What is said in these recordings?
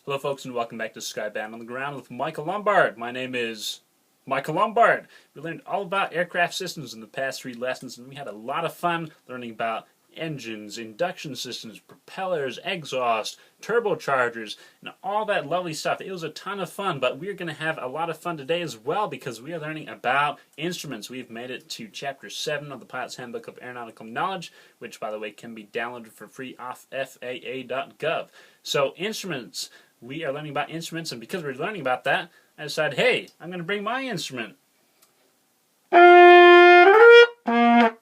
Hello folks and welcome back to Skybound on the Ground with Michael Lombard. My name is Michael Lombard. We learned all about aircraft systems in the past 3 lessons and we had a lot of fun learning about engines, induction systems, propellers, exhaust, turbochargers, and all that lovely stuff. It was a ton of fun, but we're going to have a lot of fun today as well because we are learning about instruments. We've made it to Chapter 7 of the Pilot's Handbook of Aeronautical Knowledge, which, by the way, can be downloaded for free off FAA.gov. So, instruments. We are learning about instruments, and because we're learning about that, I decided, hey, I'm going to bring my instrument. We're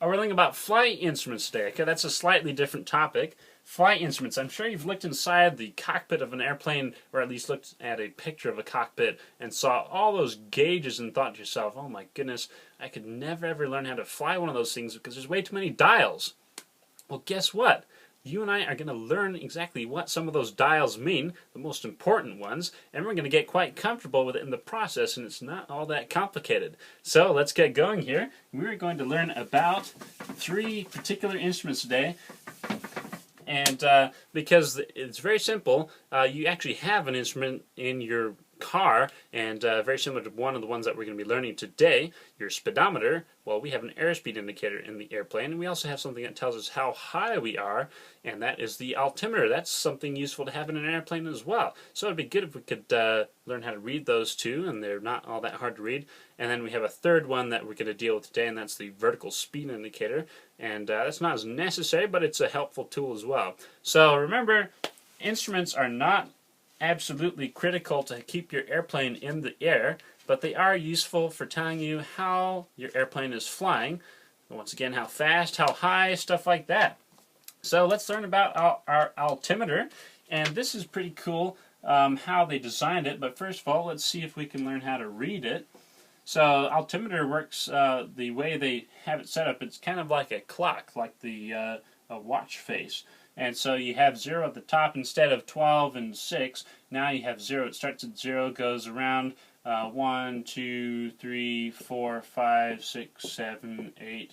learning about flight instruments today. Okay, that's a slightly different topic. Flight instruments. I'm sure you've looked inside the cockpit of an airplane, or at least looked at a picture of a cockpit and saw all those gauges and thought to yourself, oh my goodness, I could never ever learn how to fly one of those things because there's way too many dials. Well, guess what? You and I are going to learn exactly what some of those dials mean, the most important ones, and we're going to get quite comfortable with it in the process, and it's not all that complicated. So let's get going here. We're going to learn about 3 particular instruments today, and because it's very simple, you actually have an instrument in your car, and very similar to one of the ones that we're going to be learning today, your speedometer. Well, we have an airspeed indicator in the airplane, and we also have something that tells us how high we are, and that is the altimeter. That's something useful to have in an airplane as well. So it'd be good if we could learn how to read those two, and they're not all that hard to read. And then we have a third one that we're going to deal with today, and that's the vertical speed indicator. And that's not as necessary, but it's a helpful tool as well. So remember, instruments are not absolutely critical to keep your airplane in the air, but they are useful for telling you how your airplane is flying. Once again, how fast, how high, stuff like that. So let's learn about our altimeter, and this is pretty cool how they designed it, but first of all, let's see if we can learn how to read it. So altimeter works the way they have it set up. It's kind of like a clock, like the a watch face. And so you have 0 at the top instead of 12 and 6. Now you have 0. It starts at 0, goes around 1, 2, 3, 4, 5, 6, 7, 8,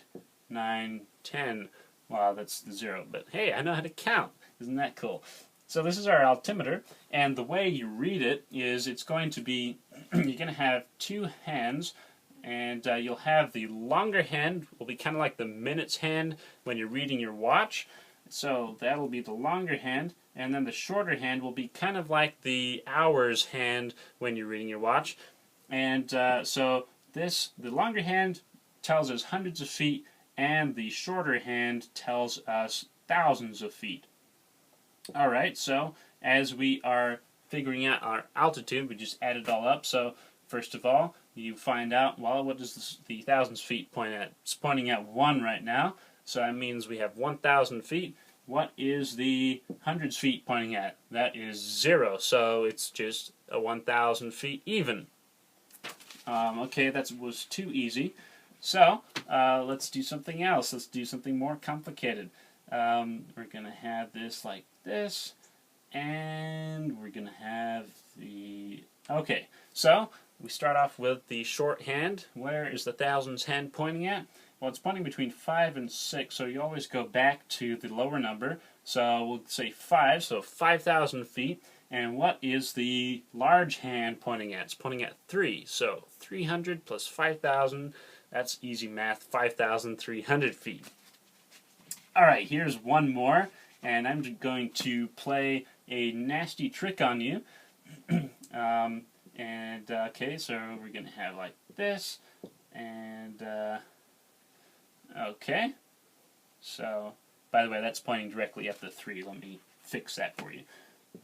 9, 10. Wow, that's the 0. But hey, I know how to count. Isn't that cool? So this is our altimeter, and the way you read it is it's going to be, you're going to have 2 hands, and you'll have the longer hand will be kind of like the minutes hand when you're reading your watch. So that'll be the longer hand, and then the shorter hand will be kind of like the hours hand when you're reading your watch. And so the longer hand tells us hundreds of feet, and the shorter hand tells us thousands of feet. Alright, so as we are figuring out our altitude, we just add it all up. So first of all, you find out, well, what does the thousands feet point at? It's pointing at 1 right now. So that means we have 1,000 feet. What is the hundreds feet pointing at? That is 0. So it's just a 1,000 feet even. Okay, that was too easy. So let's do something else. Let's do something more complicated. We're going to have this like this. And we're going to have the... Okay, so we start off with the short hand. Where is the thousands hand pointing at? Well, it's pointing between 5 and 6, so you always go back to the lower number. So we'll say 5, so 5,000 feet. And what is the large hand pointing at? It's pointing at 3. So 300 plus 5,000, that's easy math, 5,300 feet. Alright, here's one more, and I'm just going to play a nasty trick on you. Okay, so we're going to have like this, and... okay, so, by the way, that's pointing directly at the 3. Let me fix that for you.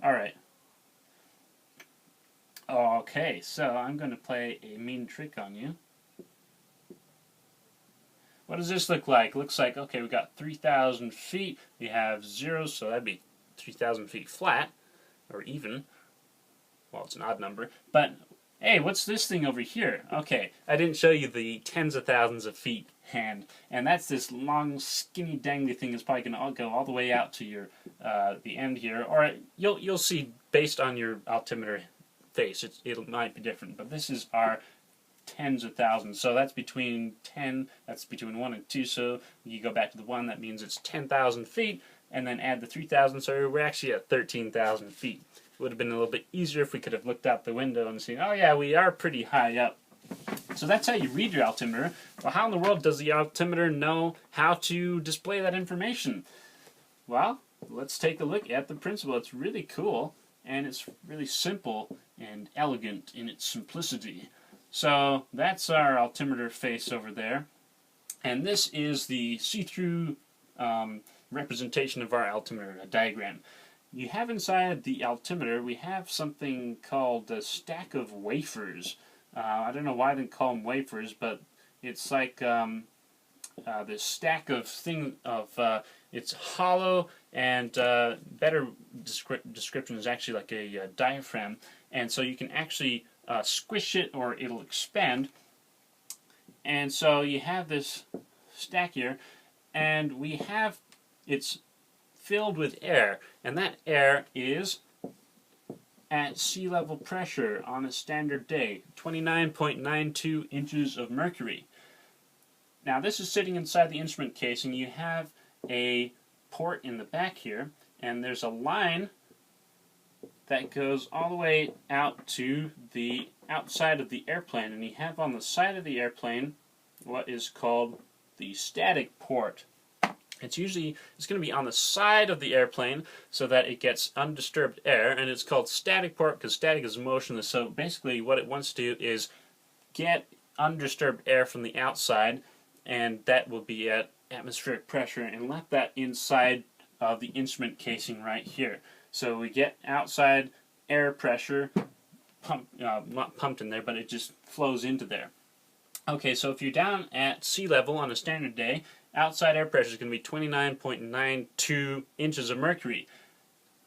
Alright. Okay, so I'm going to play a mean trick on you. What does this look like? Looks like, okay, we got 3,000 feet. We have 0, so that'd be 3,000 feet flat, or even. Well, it's an odd number. But, hey, what's this thing over here? Okay, I didn't show you the tens of thousands of feet hand, and that's this long, skinny, dangly thing that's probably going to go all the way out to your the end here, or you'll see based on your altimeter face, it might be different, but this is our tens of thousands. So that's between 10, that's between 1 and 2, so you go back to the 1, that means it's 10,000 feet. and then add the 3,000, so we're actually at 13,000 feet. It would have been a little bit easier if we could have looked out the window and seen, oh yeah, we are pretty high up. So that's how you read your altimeter. Well, how in the world does the altimeter know how to display that information? Well, let's take a look at the principle. It's really cool, and it's really simple and elegant in its simplicity. So that's our altimeter face over there, and this is the see-through representation of our altimeter, a diagram. You have inside the altimeter, we have something called a stack of wafers. I don't know why they call them wafers, but it's like this stack of it's hollow, and better description is actually like a diaphragm, and so you can actually squish it or it'll expand. And so you have this stack here, and it's filled with air, and that air is at sea level pressure on a standard day, 29.92 inches of mercury. Now this is sitting inside the instrument case, and you have a port in the back here, and there's a line that goes all the way out to the outside of the airplane, and you have on the side of the airplane what is called the static port. It's going to be on the side of the airplane so that it gets undisturbed air, and it's called static port because static is motionless. So basically what it wants to do is get undisturbed air from the outside, and that will be at atmospheric pressure, and let that inside of the instrument casing right here. So we get outside air pressure, not pumped in there, but it just flows into there. Okay, so if you're down at sea level on a standard day, outside air pressure is going to be 29.92 inches of mercury.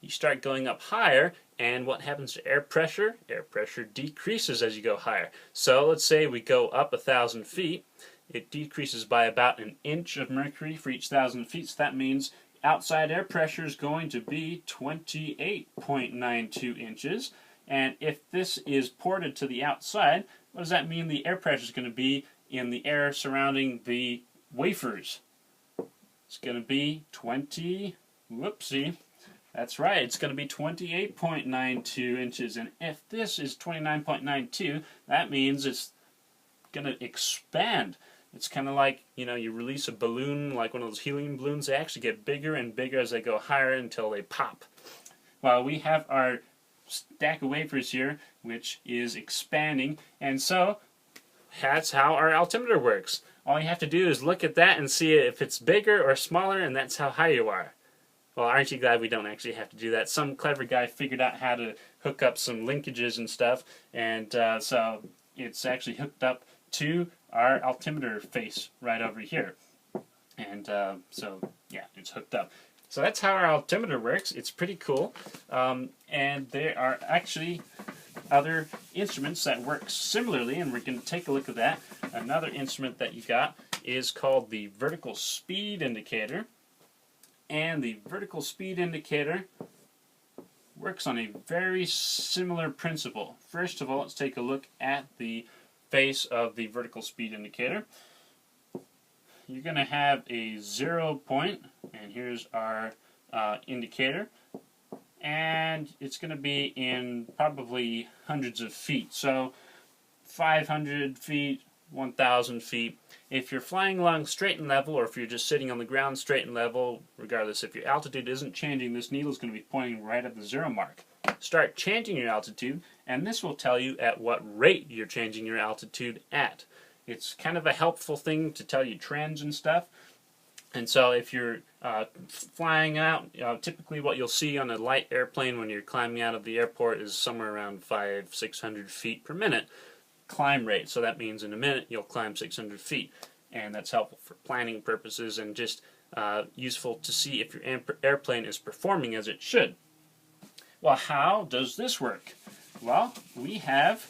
You start going up higher, and what happens to air pressure? Air pressure decreases as you go higher. So let's say we go up 1,000 feet. It decreases by about an inch of mercury for each 1,000 feet. So that means outside air pressure is going to be 28.92 inches. And if this is ported to the outside, what does that mean the air pressure is going to be in the air surrounding the wafers? It's going to be that's right, it's going to be 28.92 inches. And if this is 29.92, that means it's going to expand. It's kind of like, you release a balloon, like one of those helium balloons. They actually get bigger and bigger as they go higher until they pop. Well, we have our stack of wafers here, which is expanding, and so that's how our altimeter works. All you have to do is look at that and see if it's bigger or smaller, and that's how high you are. Well, aren't you glad we don't actually have to do that? Some clever guy figured out how to hook up some linkages and stuff, and so it's actually hooked up to our altimeter face right over here. And so, yeah, it's hooked up. So that's how our altimeter works. It's pretty cool. And there are actually other instruments that work similarly, and we're going to take a look at that. Another instrument that you got is called the vertical speed indicator. And the vertical speed indicator works on a very similar principle. First of all, let's take a look at the face of the vertical speed indicator. You're going to have a 0 point, and here's our indicator, and it's going to be in probably hundreds of feet, so 500 feet, 1,000 feet. If you're flying along straight and level, or if you're just sitting on the ground straight and level, regardless if your altitude isn't changing, this needle is going to be pointing right at the 0 mark. Start changing your altitude, and this will tell you at what rate you're changing your altitude at. It's kind of a helpful thing to tell you trends and stuff. And so if you're flying out, typically what you'll see on a light airplane when you're climbing out of the airport is somewhere around 500-600 feet per minute climb rate. So that means in a minute you'll climb 600 feet. And that's helpful for planning purposes and just useful to see if your airplane is performing as it should. Well, how does this work? Well, we have,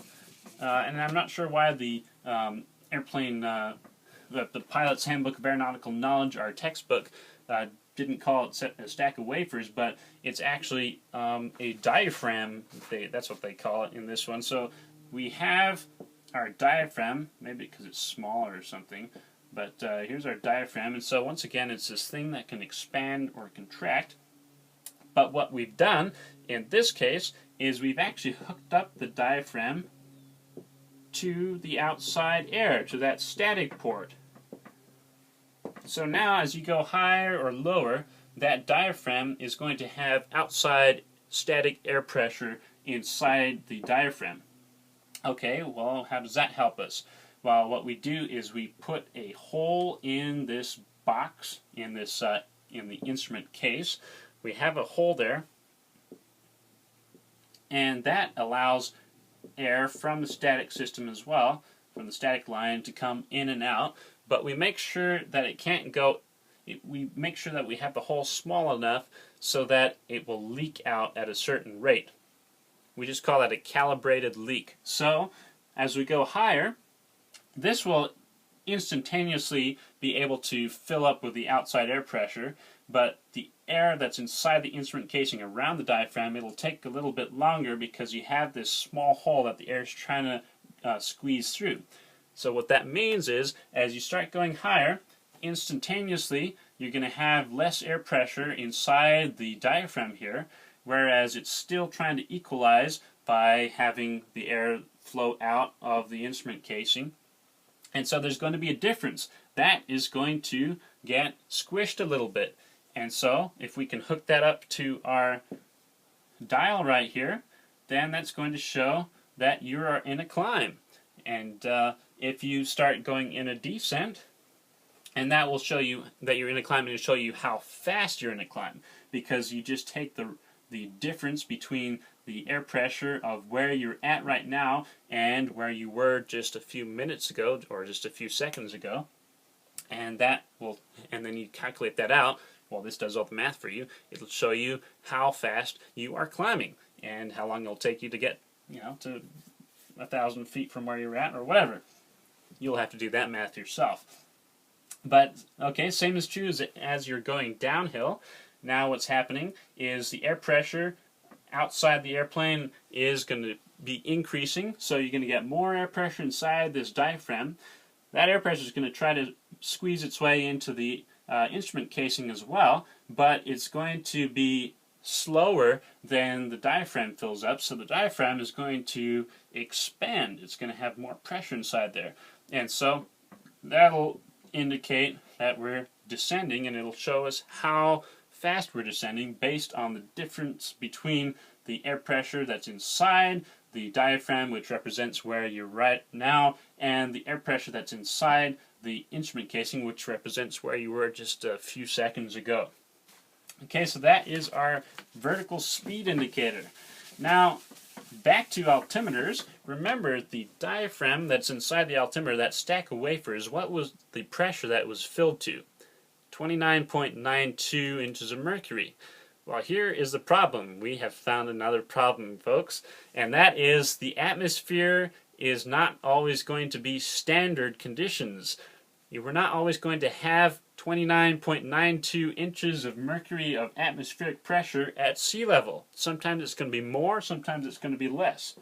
and I'm not sure why the airplane, the Pilot's Handbook of Aeronautical Knowledge, our textbook, didn't call it a stack of wafers, but it's actually a diaphragm. That's what they call it in this one. So we have our diaphragm, maybe because it's smaller or something. But here's our diaphragm, and so once again it's this thing that can expand or contract. But what we've done in this case is we've actually hooked up the diaphragm to the outside air, to that static port. So now as you go higher or lower, that diaphragm is going to have outside static air pressure inside the diaphragm. Okay, well, how does that help us? Well, what we do is we put a hole in this box, in the instrument case. We have a hole there, and that allows air from the static system as well, from the static line, to come in and out. But we make sure that it can't go. We make sure that we have the hole small enough so that it will leak out at a certain rate. We just call that a calibrated leak. So as we go higher, this will instantaneously be able to fill up with the outside air pressure, but the air that's inside the instrument casing around the diaphragm, it'll take a little bit longer because you have this small hole that the air is trying to squeeze through. So what that means is, as you start going higher, instantaneously you're going to have less air pressure inside the diaphragm here, whereas it's still trying to equalize by having the air flow out of the instrument casing. And so there's going to be a difference. That is going to get squished a little bit. And so if we can hook that up to our dial right here, then that's going to show that you are in a climb. And if you start going in a descent, and that will show you that you're in a climb, and it'll show you how fast you're in a climb, because you just take the difference between the air pressure of where you're at right now and where you were just a few minutes ago or just a few seconds ago, and then you calculate that out. Well, this does all the math for you. It'll show you how fast you are climbing and how long it'll take you to get, to 1,000 feet from where you're at or whatever. You'll have to do that math yourself. But okay, same is true as you're going downhill. Now what's happening is the air pressure outside the airplane is going to be increasing, so you're going to get more air pressure inside this diaphragm. That air pressure is going to try to squeeze its way into the instrument casing as well, but it's going to be slower than the diaphragm fills up, so the diaphragm is going to expand. It's going to have more pressure inside there, and so that'll indicate that we're descending, and it'll show us how fast we're descending based on the difference between the air pressure that's inside the diaphragm, which represents where you're right now, and the air pressure that's inside the instrument casing, which represents where you were just a few seconds ago. Okay, so that is our vertical speed indicator. Now, back to altimeters. Remember, the diaphragm that's inside the altimeter, that stack of wafers, what was the pressure that was filled to? 29.92 inches of mercury. Well, here is the problem. We have found another problem, folks, and that is the atmosphere is not always going to be standard conditions. We're not always going to have 29.92 inches of mercury of atmospheric pressure at sea level. Sometimes it's going to be more, sometimes it's going to be less.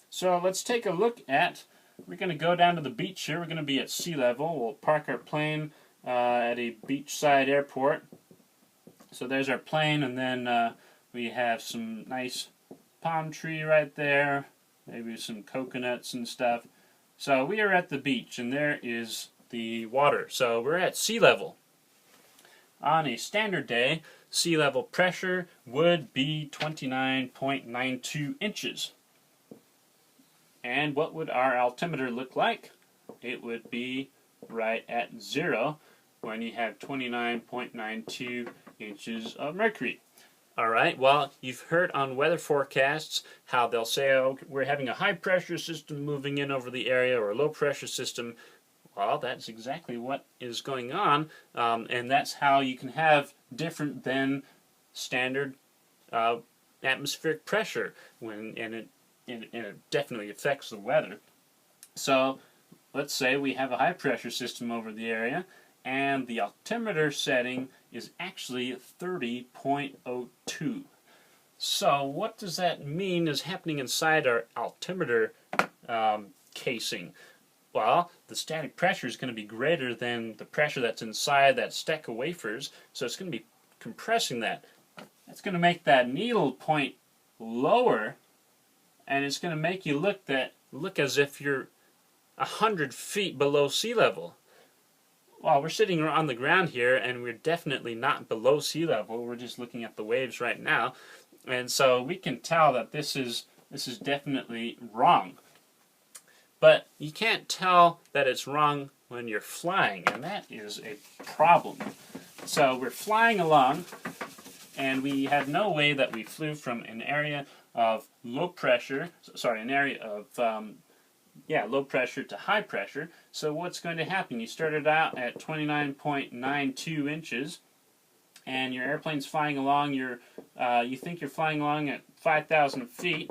So let's take a look at, we're going to go down to the beach here. We're going to be at sea level. We'll park our plane at a beachside airport. So there's our plane, and then we have some nice palm tree right there, maybe some coconuts and stuff. So we are at the beach, and there is the water. So we're at sea level. On a standard day, sea level pressure would be 29.92 inches. And what would our altimeter look like? It would be right at 0 when you have 29.92 inches of mercury. Alright, well, you've heard on weather forecasts how they'll say, oh, we're having a high pressure system moving in over the area, or a low pressure system. Well, that's exactly what is going on, and that's how you can have different than standard atmospheric pressure, and it definitely affects the weather. So let's say we have a high pressure system over the area, and the altimeter setting is actually 30.02. So what does that mean is happening inside our altimeter casing? Well, the static pressure is going to be greater than the pressure that's inside that stack of wafers, so it's going to be compressing that. That's going to make that needle point lower, and it's going to make you look as if you're 100 feet below sea level. Well, we're sitting on the ground here, and we're definitely not below sea level. We're just looking at the waves right now, and so we can tell that this is definitely wrong. But you can't tell that it's wrong when you're flying, and that is a problem. So we're flying along, and we had no way that we flew from an area of low pressure, an area of low pressure to high pressure. So what's going to happen? You started out at 29.92 inches, and your airplane's flying along. You think you're flying along at 5,000 feet,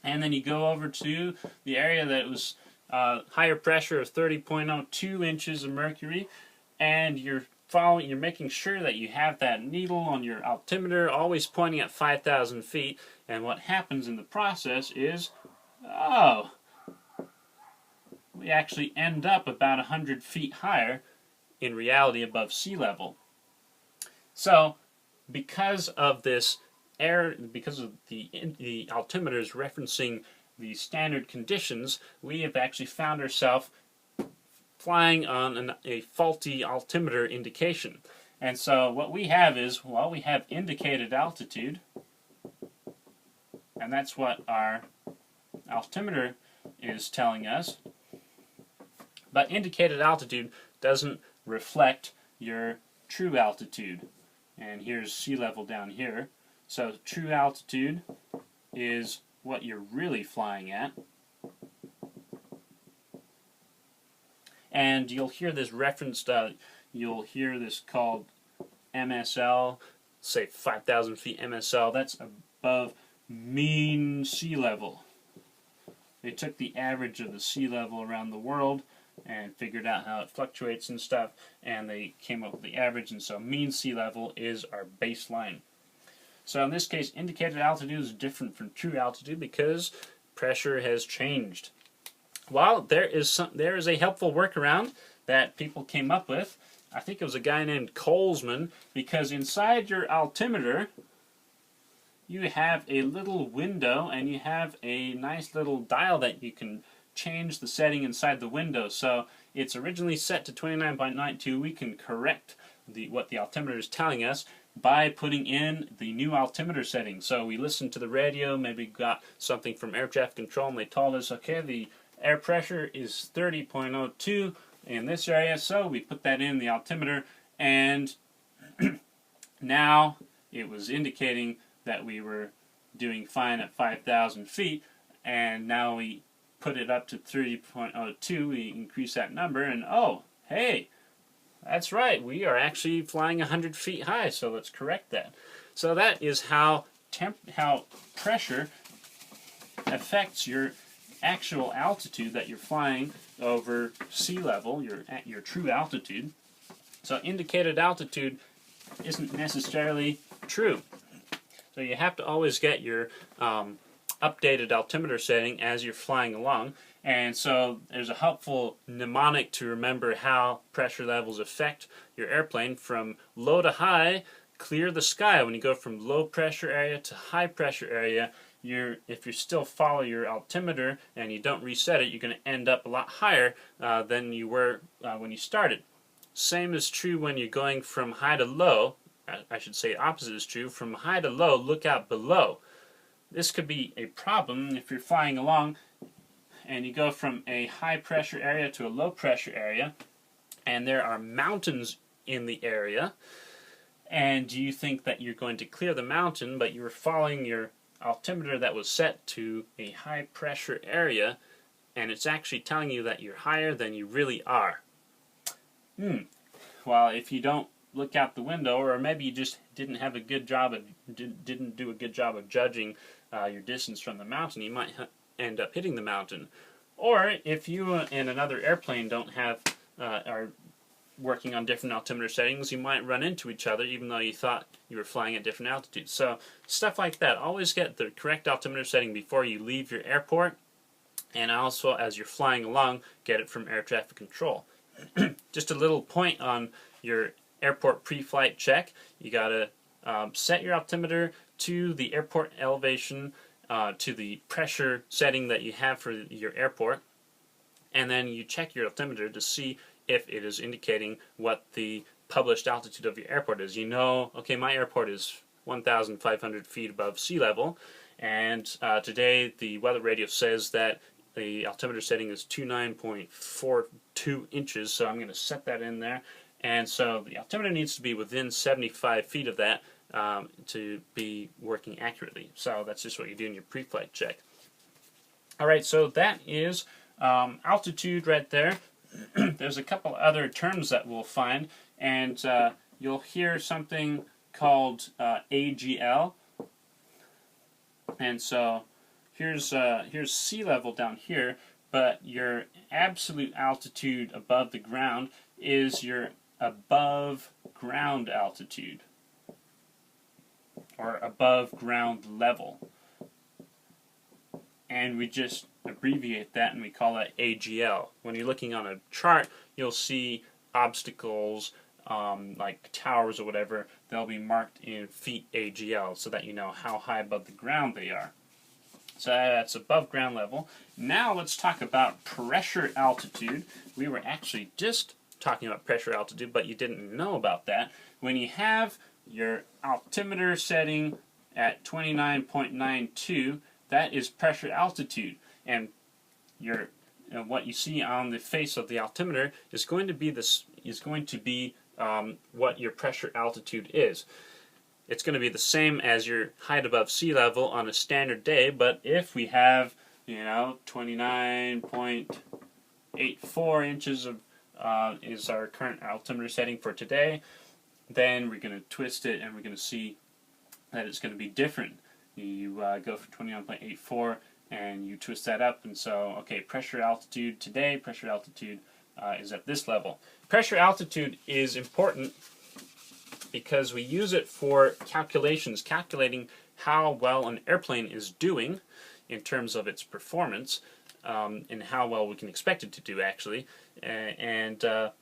and then you go over to the area that was higher pressure of 30.02 inches of mercury, and you're making sure that you have that needle on your altimeter always pointing at 5,000 feet. And what happens in the process is, we actually end up about 100 feet higher, in reality above sea level. So, because of this because of the altimeter is referencing the standard conditions, we have actually found ourselves flying on a faulty altimeter indication. And so what we have is, well, we have indicated altitude, and that's what our altimeter is telling us. But indicated altitude doesn't reflect your true altitude. And here's sea level down here. So true altitude is what you're really flying at. And you'll hear this referenced, you'll hear this called MSL, say 5,000 feet MSL. That's above mean sea level. They took the average of the sea level around the world and figured out how it fluctuates and stuff, and they came up with the average, and so mean sea level is our baseline. So in this case, indicated altitude is different from true altitude because pressure has changed. Well, there is a helpful workaround that people came up with. I think it was a guy named Colesman, because inside your altimeter you have a little window and you have a nice little dial that you can change the setting inside the window. So it's originally set to 29.92. We can correct what the altimeter is telling us by putting in the new altimeter setting. So we listened to the radio, maybe got something from air traffic control, and they told us, okay, the air pressure is 30.02 in this area, so we put that in the altimeter, and now it was indicating that we were doing fine at 5,000 feet, and now we put it up to 30.02, we increase that number, and oh, hey, that's right, we are actually flying 100 feet high, so let's correct that. So that is how pressure affects your actual altitude that you're flying over sea level, your true altitude. So indicated altitude isn't necessarily true. So you have to always get your updated altimeter setting as you're flying along. And so there's a helpful mnemonic to remember how pressure levels affect your airplane. From low to high, clear the sky. When you go from low pressure area to high pressure area, if you still follow your altimeter and you don't reset it, you're going to end up a lot higher than you were when you started. Same is true when you're going from high to low. I should say opposite is true. From high to low, look out below. This could be a problem if you're flying along and you go from a high pressure area to a low pressure area, and there are mountains in the area, and you think that you're going to clear the mountain, but you're following your altimeter that was set to a high pressure area, and it's actually telling you that you're higher than you really are. Well, if you don't look out the window, or maybe you just didn't have a good job of didn't do a good job of judging your distance from the mountain, you might end up hitting the mountain. Or if you and another airplane don't have are working on different altimeter settings, you might run into each other even though you thought you were flying at different altitudes. So stuff like that. Always get the correct altimeter setting before you leave your airport, and also, as you're flying along, get it from air traffic control. Just a little point on your airport pre-flight check. You gotta set your altimeter to the airport elevation, to the pressure setting that you have for your airport, and then you check your altimeter to see if it is indicating what the published altitude of your airport is. You know, okay, my airport is 1,500 feet above sea level, and today the weather radio says that the altimeter setting is 29.42 inches, so I'm going to set that in there. And so the altimeter needs to be within 75 feet of that to be working accurately. So that's just what you do in your pre-flight check. Alright, so that is altitude right there. There's a couple other terms that we'll find, and you'll hear something called AGL. And so here's sea level down here, but your absolute altitude above the ground is your above ground altitude, or above ground level. And we just abbreviate that and we call that AGL. When you're looking on a chart, you'll see obstacles like towers or whatever. They'll be marked in feet AGL so that you know how high above the ground they are. So that's above ground level. Now let's talk about pressure altitude. We were actually just talking about pressure altitude, but you didn't know about that. When you have your altimeter setting at 29.92, that is pressure altitude, and your what you see on the face of the altimeter is going to be what your pressure altitude is. It's going to be the same as your height above sea level on a standard day, but if we have 29.84 inches of is our current altimeter setting for today, then we're going to twist it and we're going to see that it's going to be different. You go for 29.84 and you twist that up, and so, okay, pressure altitude today, pressure altitude is at this level. Pressure altitude is important because we use it for calculations, calculating how well an airplane is doing in terms of its performance, and how well we can expect it to do, actually.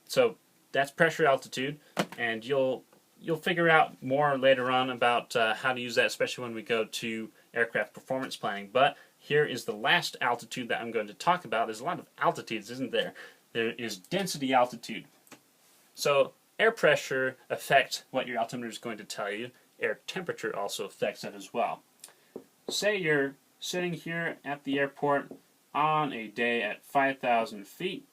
So that's pressure altitude, and you'll figure out more later on about how to use that, especially when we go to aircraft performance planning. But here is the last altitude that I'm going to talk about. There's a lot of altitudes, isn't there? There is density altitude. So air pressure affects what your altimeter is going to tell you. Air temperature also affects that as well. Say you're sitting here at the airport on a day at 5,000 feet.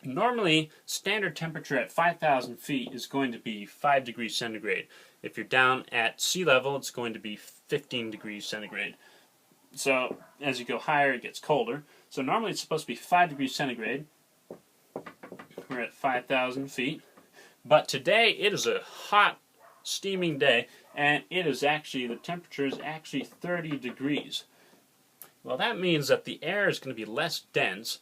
Normally, standard temperature at 5,000 feet is going to be 5 degrees centigrade. If you're down at sea level, it's going to be 15 degrees centigrade. So as you go higher, it gets colder. So normally it's supposed to be 5 degrees centigrade. We're at 5,000 feet. But today it is a hot, steaming day, and the temperature is actually 30 degrees. Well, that means that the air is going to be less dense.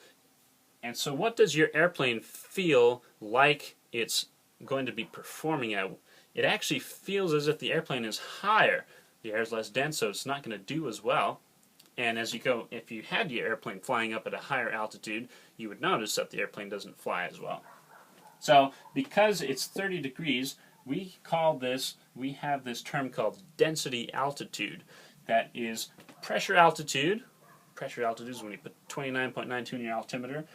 And so what does your airplane feel like it's going to be performing at? It actually feels as if the airplane is higher. The air is less dense, so it's not going to do as well. And as you go, if you had your airplane flying up at a higher altitude, you would notice that the airplane doesn't fly as well. So because it's 30 degrees, we have this term called density altitude. That is pressure altitude. Pressure altitude is when you put 29.92 in your altimeter.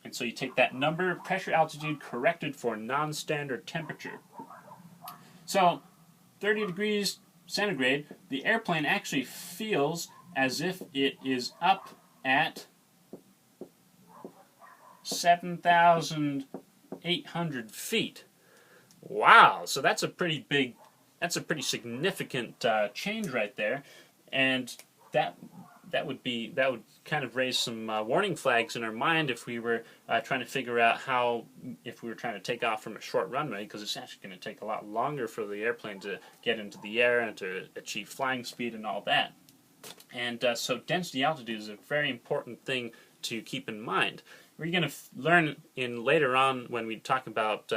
And so you take that number, pressure altitude, corrected for non-standard temperature. So 30 degrees centigrade, the airplane actually feels as if it is up at 7,800 feet. Wow! So that's a pretty significant change right there, and that would kind of raise some warning flags in our mind if we were trying to figure out if we were trying to take off from a short runway, because it's actually going to take a lot longer for the airplane to get into the air and to achieve flying speed and all that. And so density altitude is a very important thing to keep in mind. We're going to learn later on when we talk about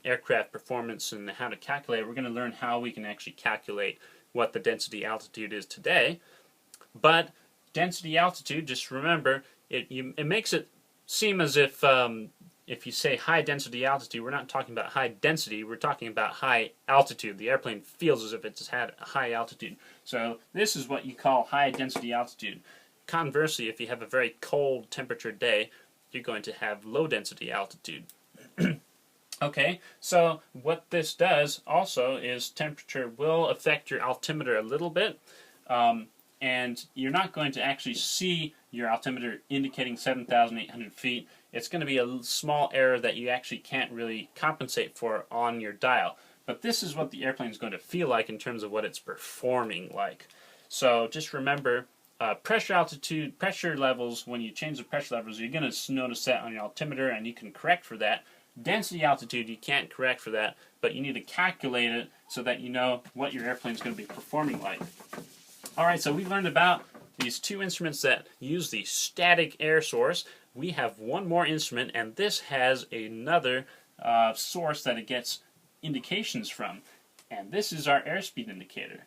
aircraft performance and how to calculate. We're going to learn how we can actually calculate what the density altitude is today. But density altitude, just remember, it makes it seem as if you say high density altitude, we're not talking about high density, we're talking about high altitude. The airplane feels as if it's had a high altitude. So this is what you call high density altitude. Conversely, if you have a very cold temperature day, you're going to have low density altitude. Okay, so what this does also is temperature will affect your altimeter a little bit, and you're not going to actually see your altimeter indicating 7,800 feet. It's going to be a small error that you actually can't really compensate for on your dial. But this is what the airplane is going to feel like in terms of what it's performing like. So just remember, pressure levels, when you change the pressure levels, you're going to notice that on your altimeter, and you can correct for that. Density altitude, you can't correct for that, but you need to calculate it so that you know what your airplane is going to be performing like. Alright, so we learned about these two instruments that use the static air source. We have one more instrument, and this has another source that it gets indications from. And this is our airspeed indicator.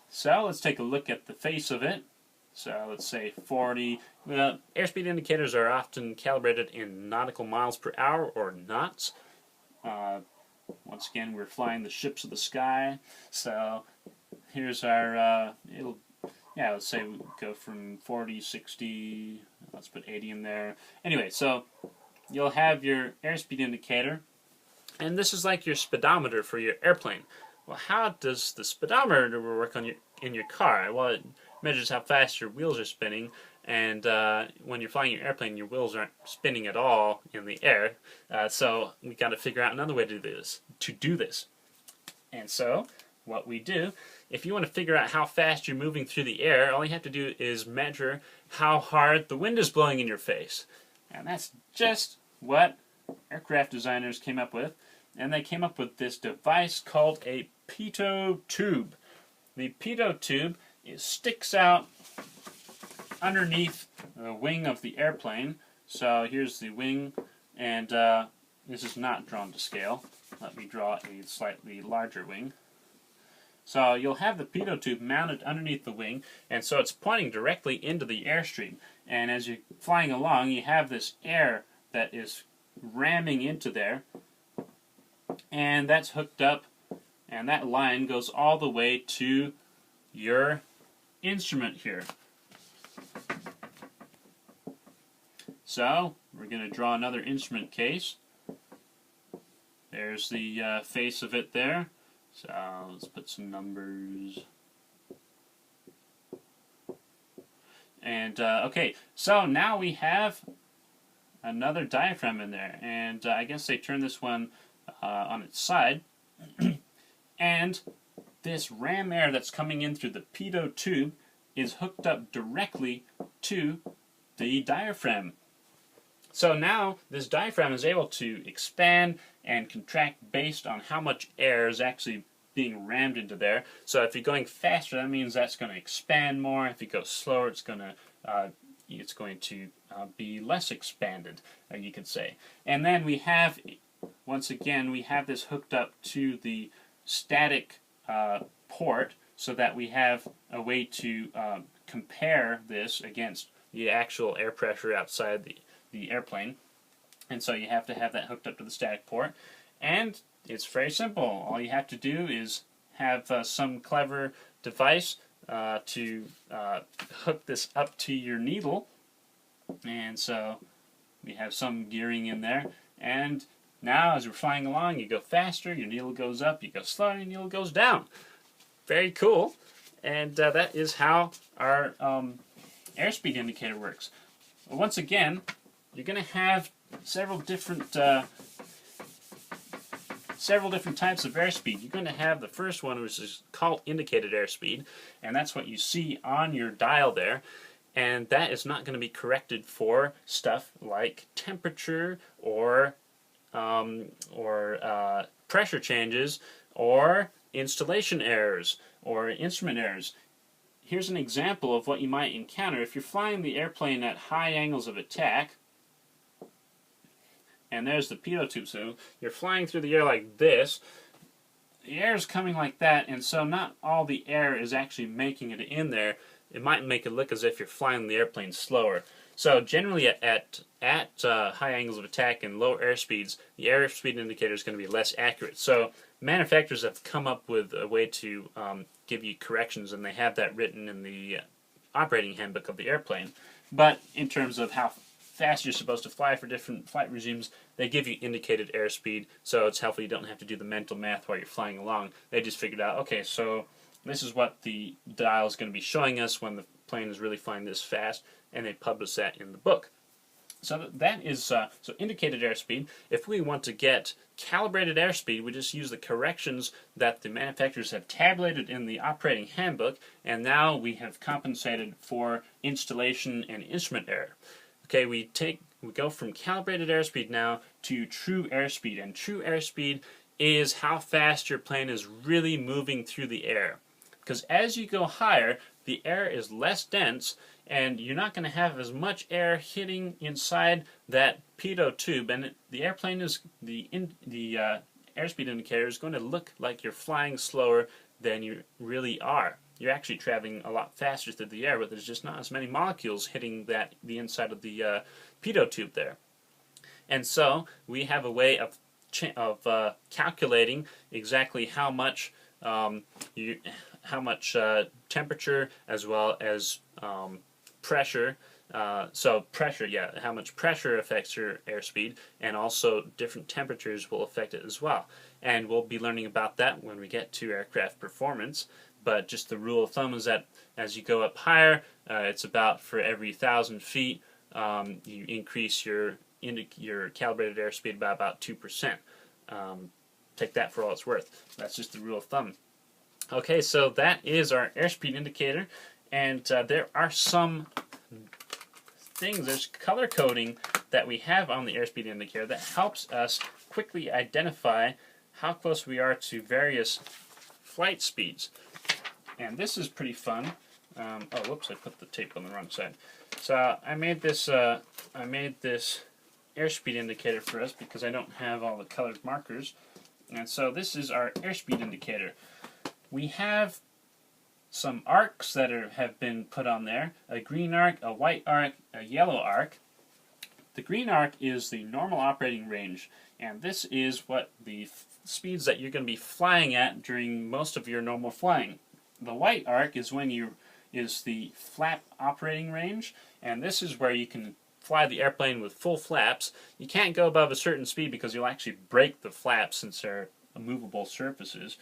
So let's take a look at the face of it. So let's say 40. Well, airspeed indicators are often calibrated in nautical miles per hour, or knots. Once again, we're flying the ships of the sky. So here's our, let's say we go from 40, 60, let's put 80 in there. Anyway, so you'll have your airspeed indicator, and this is like your speedometer for your airplane. Well, how does the speedometer work in your car? Well, it measures how fast your wheels are spinning, and when you're flying your airplane, your wheels aren't spinning at all in the air. So we got to figure out another way to do this. And so what we do, if you want to figure out how fast you're moving through the air, all you have to do is measure how hard the wind is blowing in your face. And that's just what aircraft designers came up with. And they came up with this device called a pitot tube. The pitot tube sticks out underneath the wing of the airplane. So here's the wing, and this is not drawn to scale. Let me draw a slightly larger wing. So you'll have the pitot tube mounted underneath the wing, and so it's pointing directly into the airstream. And as you're flying along, you have this air that is ramming into there, and that's hooked up, and that line goes all the way to your instrument here. So we're going to draw another instrument case. There's the face of it there. So let's put some numbers. And okay, so now we have another diaphragm in there, and I guess they turn this one on its side, and this ram air that's coming in through the pitot tube is hooked up directly to the diaphragm. So now this diaphragm is able to expand and contract based on how much air is actually being rammed into there. So if you're going faster, that means that's going to expand more. If you go slower, it's going to be less expanded, you could say. And then we have, once again, we have this hooked up to the static port, so that we have a way to compare this against the actual air pressure outside the airplane. And so you have to have that hooked up to the static port. And it's very simple. All you have to do is have some clever device to hook this up to your needle. And so we have some gearing in there. And now as we're flying along, you go faster, your needle goes up, you go slower, your needle goes down. Very cool. And that is how our airspeed indicator works. Well, once again, you're going to have several different types of airspeed. You're going to have the first one, which is called indicated airspeed, and that's what you see on your dial there. And that is not going to be corrected for stuff like temperature or pressure changes or installation errors or instrument errors. Here's an example of what you might encounter if you're flying the airplane at high angles of attack. And there's the pitot tube. So you're flying through the air like this. The air is coming like that, and so not all the air is actually making it in there. it might make it look as if you're flying the airplane slower. So generally at high angles of attack and low airspeeds, the airspeed indicator is going to be less accurate. So manufacturers have come up with a way to give you corrections, and they have that written in the operating handbook of the airplane. But in terms of how fast you're supposed to fly for different flight regimes, they give you indicated airspeed, so it's helpful you don't have to do the mental math while you're flying along. They just figured out, okay, so this is what the dial is going to be showing us when the plane is really flying this fast, and they publish that in the book. So that is so indicated airspeed. If we want to get calibrated airspeed, we just use the corrections that the manufacturers have tabulated in the operating handbook, and now we have compensated for installation and instrument error. Okay, we go from calibrated airspeed now to true airspeed, and true airspeed is how fast your plane is really moving through the air. Because as you go higher, the air is less dense, and you're not going to have as much air hitting inside that pitot tube, and the airplane is the airspeed indicator is going to look like you're flying slower than you really are. You're actually traveling a lot faster through the air, but there's just not as many molecules hitting the inside of the pitot tube there. And so we have a way of calculating exactly how much temperature as well as pressure. So pressure, yeah, how much pressure affects your airspeed, and also different temperatures will affect it as well. And we'll be learning about that when we get to aircraft performance. But just the rule of thumb is that as you go up higher, it's about for every 1,000 feet, you increase your calibrated airspeed by about 2%. Take that for all it's worth. That's just the rule of thumb. Okay, so that is our airspeed indicator, and there are some things, there's color coding that we have on the airspeed indicator that helps us quickly identify how close we are to various flight speeds. And this is pretty fun. Oh, whoops! I put the tape on the wrong side. So I made this airspeed indicator for us because I don't have all the colored markers. And so this is our airspeed indicator. We have some arcs that have been put on there: a green arc, a white arc, a yellow arc. The green arc is the normal operating range, and this is what the speeds that you're going to be flying at during most of your normal flying. The white arc is the flap operating range, and this is where you can fly the airplane with full flaps. You can't go above a certain speed because you'll actually break the flaps since they're movable surfaces.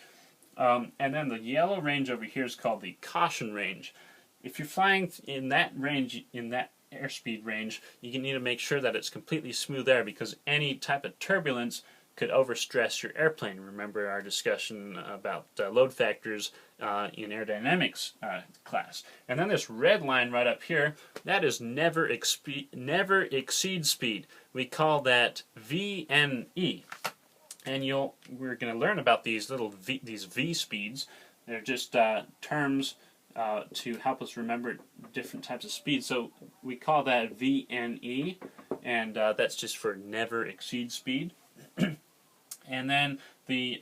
And then the yellow range over here is called the caution range. If you're flying in that range, in that airspeed range, you need to make sure that it's completely smooth air, because any type of turbulence could overstress your airplane. Remember our discussion about load factors in aerodynamics class. And then this red line right up here, that is never exceed speed. We call that VNE. And we're going to learn about these V speeds. They're just terms to help us remember different types of speeds. So we call that VNE, and that's just for never exceed speed. And then the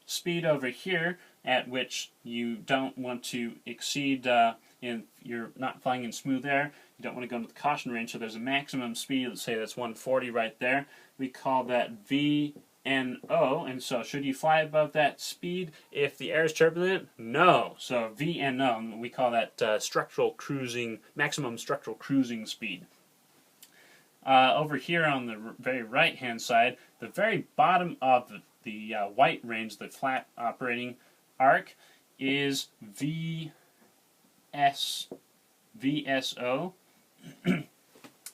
speed over here at which you don't want to exceed, you're not flying in smooth air, you don't want to go into the caution range, so there's a maximum speed, let's say that's 140 right there. We call that VNO, and so should you fly above that speed if the air is turbulent? No. So VNO, we call that structural cruising, maximum structural cruising speed. Over here on the very right hand side, the very bottom of the white range, the flap operating arc, is VSO,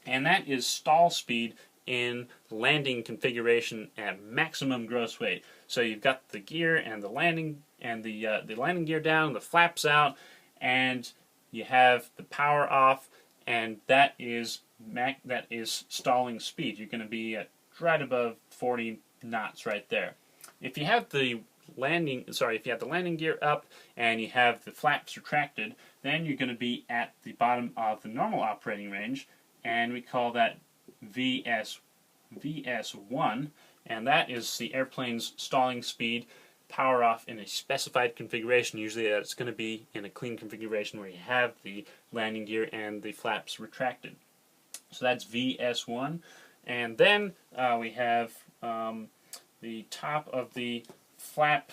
and that is stall speed in landing configuration at maximum gross weight. So you've got the gear and the landing landing gear down, the flaps out, and you have the power off, and that is stalling speed. You're going to be at right above 40 knots right there. If you have the landing gear up and you have the flaps retracted, then you're going to be at the bottom of the normal operating range, and we call that VS1, and that is the airplane's stalling speed power off in a specified configuration. Usually that's going to be in a clean configuration where you have the landing gear and the flaps retracted. So that's VS1. And then we have the top of the flap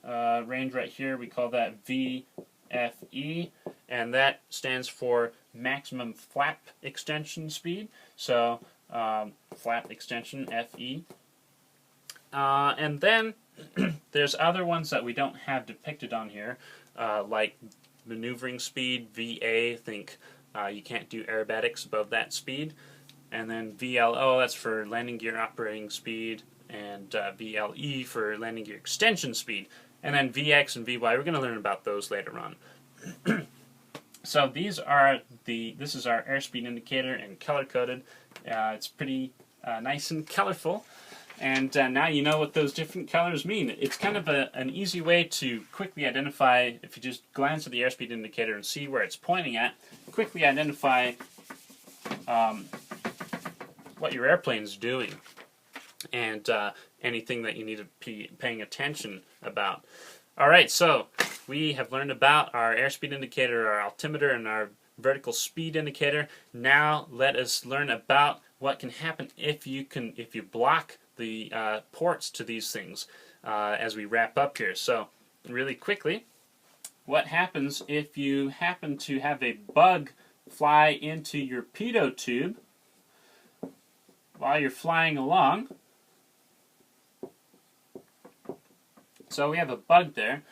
range right here. We call that VFE, and that stands for maximum flap extension speed. So flap extension, FE. And then there's other ones that we don't have depicted on here, like maneuvering speed, VA. Think you can't do aerobatics above that speed. And then VLO, that's for landing gear operating speed, and VLE for landing gear extension speed. And then VX and VY, we're going to learn about those later on. So this is our airspeed indicator and color-coded. It's pretty nice and colorful. And now you know what those different colors mean. It's kind of an easy way to quickly identify, if you just glance at the airspeed indicator and see where it's pointing at, quickly identify what your airplane's doing, and anything that you need to be paying attention about. Alright, so we have learned about our airspeed indicator, our altimeter, and our vertical speed indicator. Now let us learn about what can happen if you block the ports to these things as we wrap up here. So really quickly, what happens if you happen to have a bug fly into your pitot tube while you're flying along? So we have a bug there.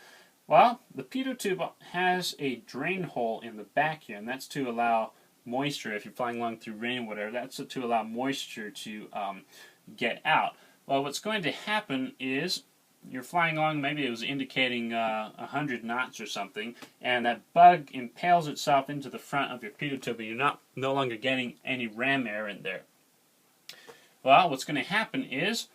Well, the pitot tube has a drain hole in the back here, and that's to allow moisture, if you're flying along through rain or whatever, that's to allow moisture to get out. Well, what's going to happen is you're flying along, maybe it was indicating 100 knots or something, and that bug impales itself into the front of your pitot tube, and you're no longer getting any ram air in there. Well, what's going to happen is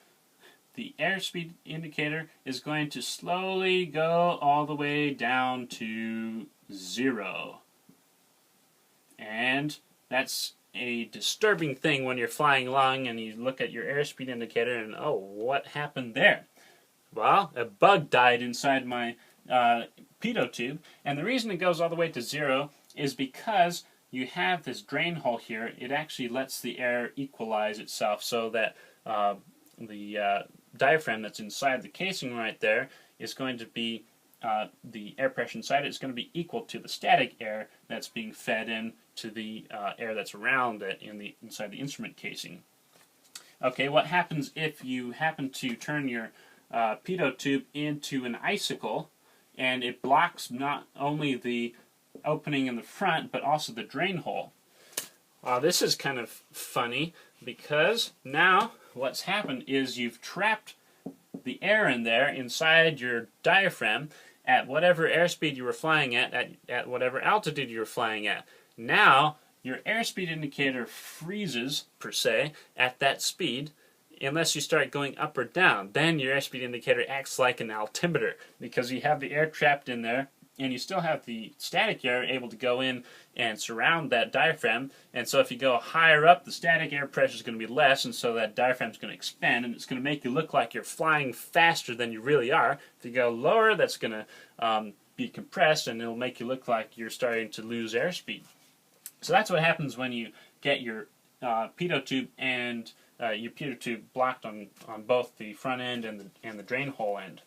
the airspeed indicator is going to slowly go all the way down to 0. And that's a disturbing thing when you're flying along and you look at your airspeed indicator and, oh, what happened there? Well, a bug died inside my pitot tube, and the reason it goes all the way to 0 is because you have this drain hole here. It actually lets the air equalize itself so that the diaphragm that's inside the casing right there is going to be, the air pressure inside it is going to be equal to the static air that's being fed in to the air that's around it inside the instrument casing. Okay, what happens if you happen to turn your pitot tube into an icicle, and it blocks not only the opening in the front but also the drain hole? This is kind of funny, because now what's happened is you've trapped the air in there inside your diaphragm at whatever airspeed you were flying at whatever altitude you were flying at. Now your airspeed indicator freezes, per se, at that speed unless you start going up or down. Then your airspeed indicator acts like an altimeter, because you have the air trapped in there, and you still have the static air able to go in and surround that diaphragm. And so if you go higher up, the static air pressure is going to be less, and so that diaphragm is going to expand, and it's going to make you look like you're flying faster than you really are. If you go lower, that's going to be compressed, and it'll make you look like you're starting to lose airspeed. So that's what happens when you get your pitot tube and your pitot tube blocked on both the front end and the drain hole end.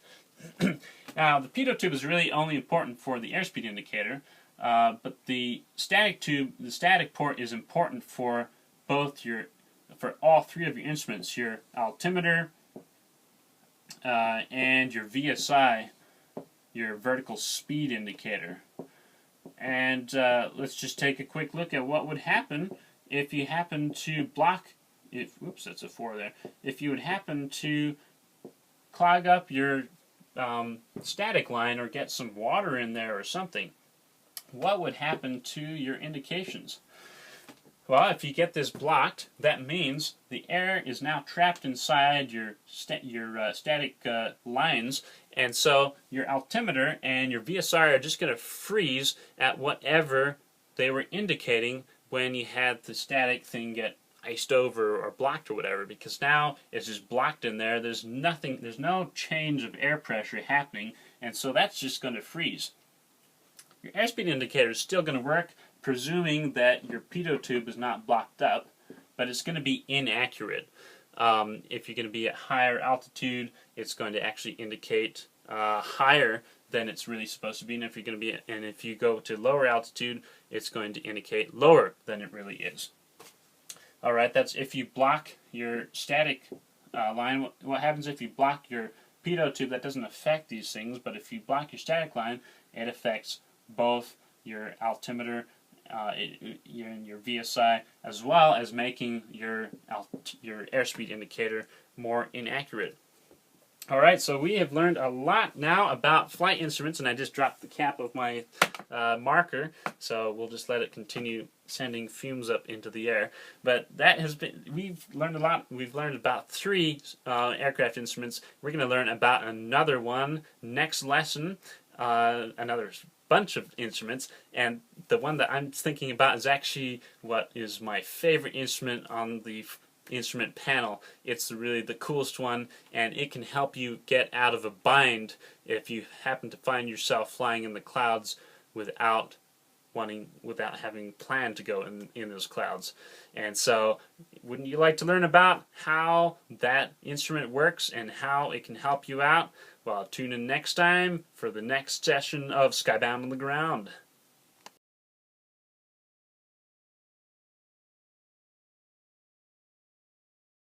Now, the pitot tube is really only important for the airspeed indicator, but the static port is important for for all three of your instruments: your altimeter and your VSI, your vertical speed indicator. And let's just take a quick look at what would happen if you happen to block. Whoops, that's a 4 there. If you would happen to clog up your static line or get some water in there or something, what would happen to your indications? Well, if you get this blocked, that means the air is now trapped inside your static lines, and so your altimeter and your VSI are just going to freeze at whatever they were indicating when you had the static thing get iced over or blocked or whatever, because now it's just blocked in there. There's nothing, there's no change of air pressure happening, and so that's just going to freeze. Your airspeed indicator is still going to work, presuming that your pitot tube is not blocked up, but it's going to be inaccurate. If you're going to be at higher altitude, it's going to actually indicate higher than it's really supposed to be, and if you go to lower altitude, it's going to indicate lower than it really is. All right, that's if you block your static line. What happens if you block your pitot tube? That doesn't affect these things, but if you block your static line, it affects both your altimeter, your VSI, as well as making your airspeed indicator more inaccurate. All right, so we have learned a lot now about flight instruments, and I just dropped the cap of my marker, so we'll just let it continue sending fumes up into the air. But that has been, we've learned a lot. We've learned about 3 aircraft instruments. We're going to learn about another one next lesson, another bunch of instruments, and the one that I'm thinking about is actually what is my favorite instrument on the instrument panel. It's really the coolest one, and it can help you get out of a bind if you happen to find yourself flying in the clouds without having planned to go in those clouds. And so, wouldn't you like to learn about how that instrument works and how it can help you out? Well, tune in next time for the next session of Skybound on the Ground.